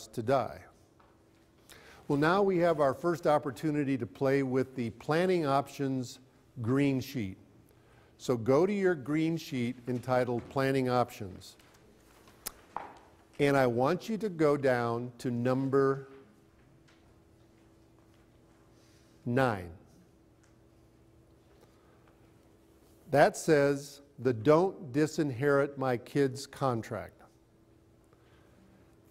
to die. Well, now we have our first opportunity to play with the planning options green sheet. So go to your green sheet entitled Planning Options. And I want you to go down to number 9. That says the Don't Disinherit My Kids contract.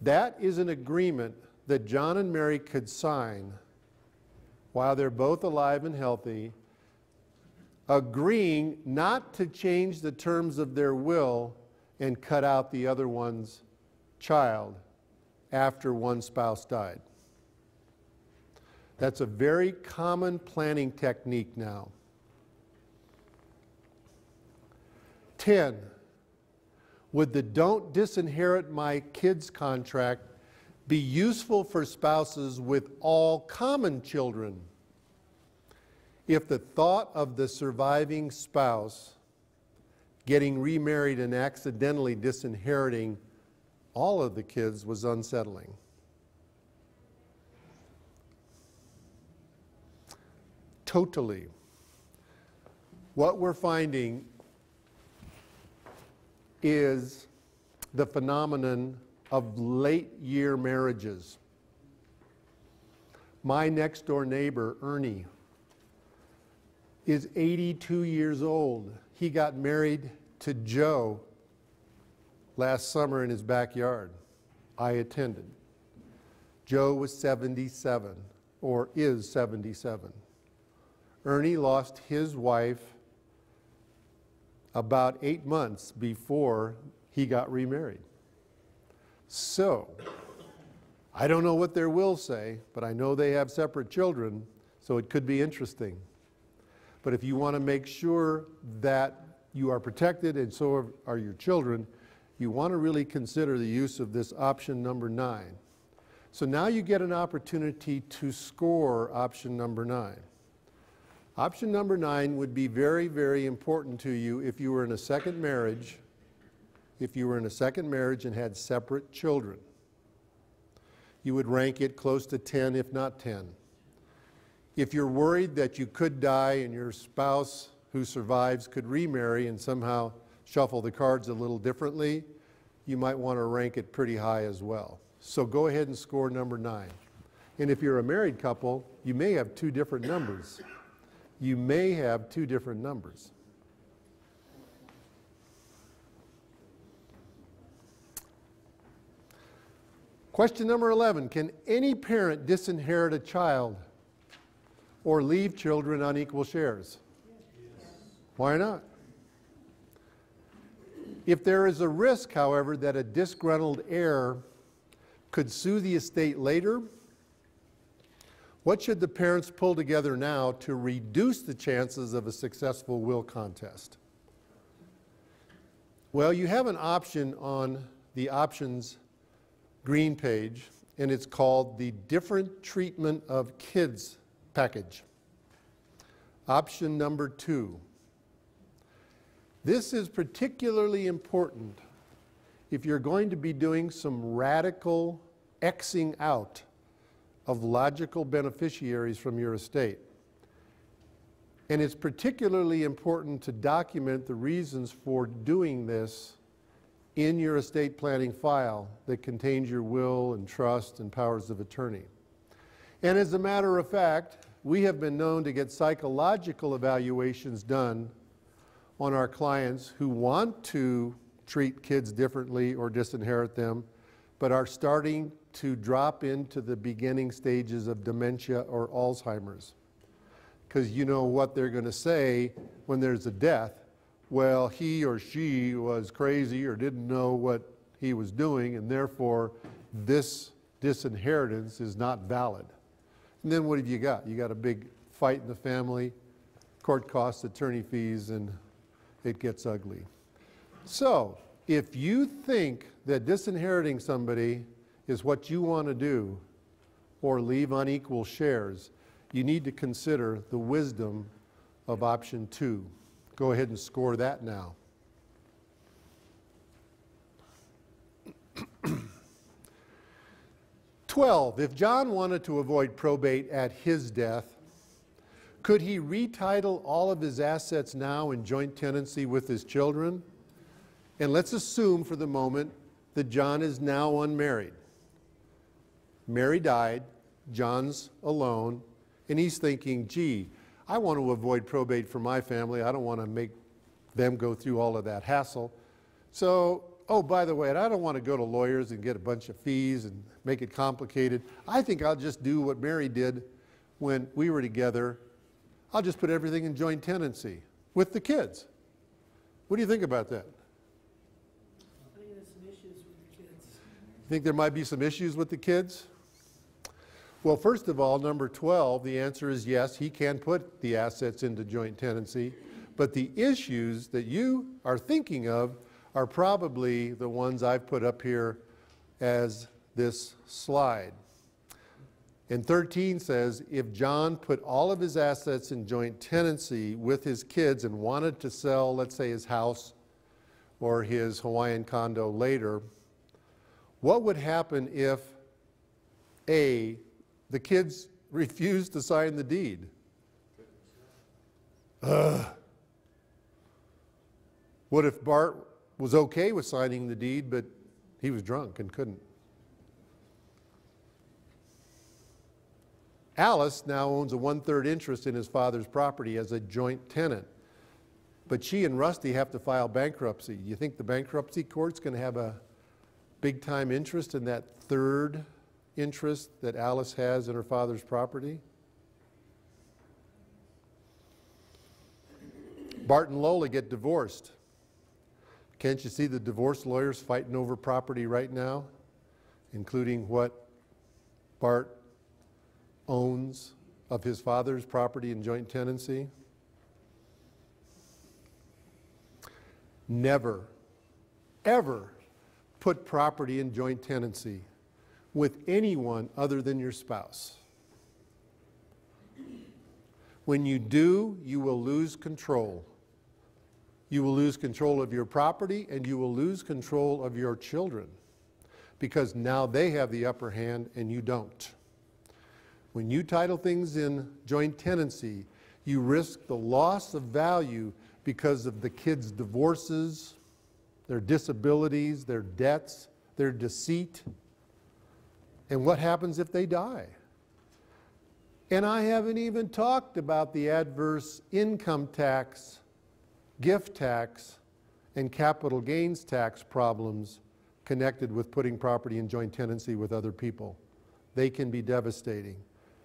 That is an agreement that John and Mary could sign while they're both alive and healthy, agreeing not to change the terms of their will and cut out the other one's child after one spouse died. That's a very common planning technique now. 10. Would the Don't Disinherit My Kids contract be useful for spouses with all common children if the thought of the surviving spouse getting remarried and accidentally disinheriting all of the kids was unsettling? Totally. What we're finding is the phenomenon of late year marriages. My next door neighbor, Ernie, is 82 years old. He got married to Joe last summer in his backyard. I attended. Joe was 77, or is 77. Ernie lost his wife about 8 months before he got remarried. So, I don't know what their wills say, but I know they have separate children, so it could be interesting. But if you want to make sure that you are protected and so are your children, you want to really consider the use of this option number 9. So now you get an opportunity to score option number 9. Option number 9 would be very, very important to you if you were in a second marriage, and had separate children. You would rank it close to 10, if not 10. If you're worried that you could die and your spouse who survives could remarry and somehow shuffle the cards a little differently, you might want to rank it pretty high as well. So go ahead and score number 9. And if you're a married couple, you may have 2 different numbers. You may have 2 different numbers. Question number 11, can any parent disinherit a child or leave children on equal shares? Yes. Why not? If there is a risk, however, that a disgruntled heir could sue the estate later, what should the parents pull together now to reduce the chances of a successful will contest? Well, you have an option on the options green page, and it's called the Different Treatment of Kids package. Option number 2. This is particularly important if you're going to be doing some radical Xing out of logical beneficiaries from your estate. And it's particularly important to document the reasons for doing this in your estate planning file that contains your will and trust and powers of attorney. And as a matter of fact, we have been known to get psychological evaluations done on our clients who want to treat kids differently or disinherit them, but are starting to drop into the beginning stages of dementia or Alzheimer's. Because you know what they're going to say when there's a death. Well, he or she was crazy or didn't know what he was doing, and therefore this disinheritance is not valid. And then what have you got? You got a big fight in the family, court costs, attorney fees, and it gets ugly. So if you think that disinheriting somebody is what you want to do or leave unequal shares, you need to consider the wisdom of option 2. Go ahead and score that now. 12, if John wanted to avoid probate at his death, could he retitle all of his assets now in joint tenancy with his children? And let's assume for the moment that John is now unmarried. Mary died, John's alone, and he's thinking, gee, I want to avoid probate for my family. I don't want to make them go through all of that hassle. So, oh, by the way, I don't want to go to lawyers and get a bunch of fees and make it complicated. I think I'll just do what Mary did when we were together. I'll just put everything in joint tenancy with the kids. What do you think about that? I think there's some issues with the kids. You think there might be some issues with the kids? Well, first of all, number 12, the answer is yes, he can put the assets into joint tenancy, but the issues that you are thinking of are probably the ones I've put up here as this slide. And 13 says, if John put all of his assets in joint tenancy with his kids and wanted to sell, let's say, his house or his Hawaiian condo later, what would happen if, A, the kids refused to sign the deed? What if Bart was okay with signing the deed, but he was drunk and couldn't? Alice now owns a 1/3 interest in his father's property as a joint tenant, but she and Rusty have to file bankruptcy. You think the bankruptcy court's going to have a big-time interest in that third interest that Alice has in her father's property? Bart and Lola get divorced. Can't you see the divorce lawyers fighting over property right now, including what Bart owns of his father's property in joint tenancy? Never, ever put property in joint tenancy with anyone other than your spouse. When you do, you will lose control. You will lose control of your property and you will lose control of your children because now they have the upper hand and you don't. When you title things in joint tenancy, you risk the loss of value because of the kids' divorces, their disabilities, their debts, their deceit. And what happens if they die? And I haven't even talked about the adverse income tax, gift tax, and capital gains tax problems connected with putting property in joint tenancy with other people. They can be devastating.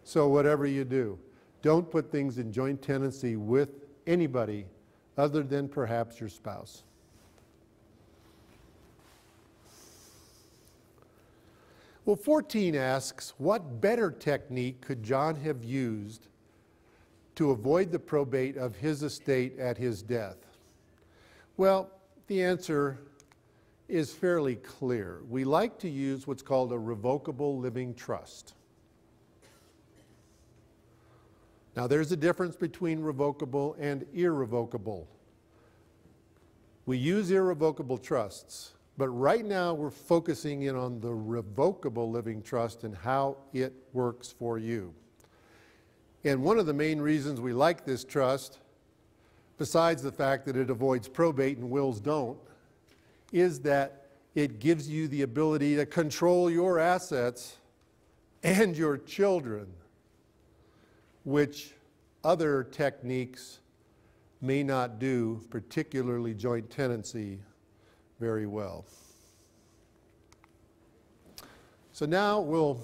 So whatever you do, don't put things in joint tenancy with anybody other than perhaps your spouse. Well, 14 asks, what better technique could John have used to avoid the probate of his estate at his death? Well, the answer is fairly clear. We like to use what's called a revocable living trust. Now, there's a difference between revocable and irrevocable. We use irrevocable trusts, but right now we're focusing in on the revocable living trust and how it works for you. And one of the main reasons we like this trust, besides the fact that it avoids probate and wills don't, is that it gives you the ability to control your assets and your children, which other techniques may not do, particularly joint tenancy, very well. So now we'll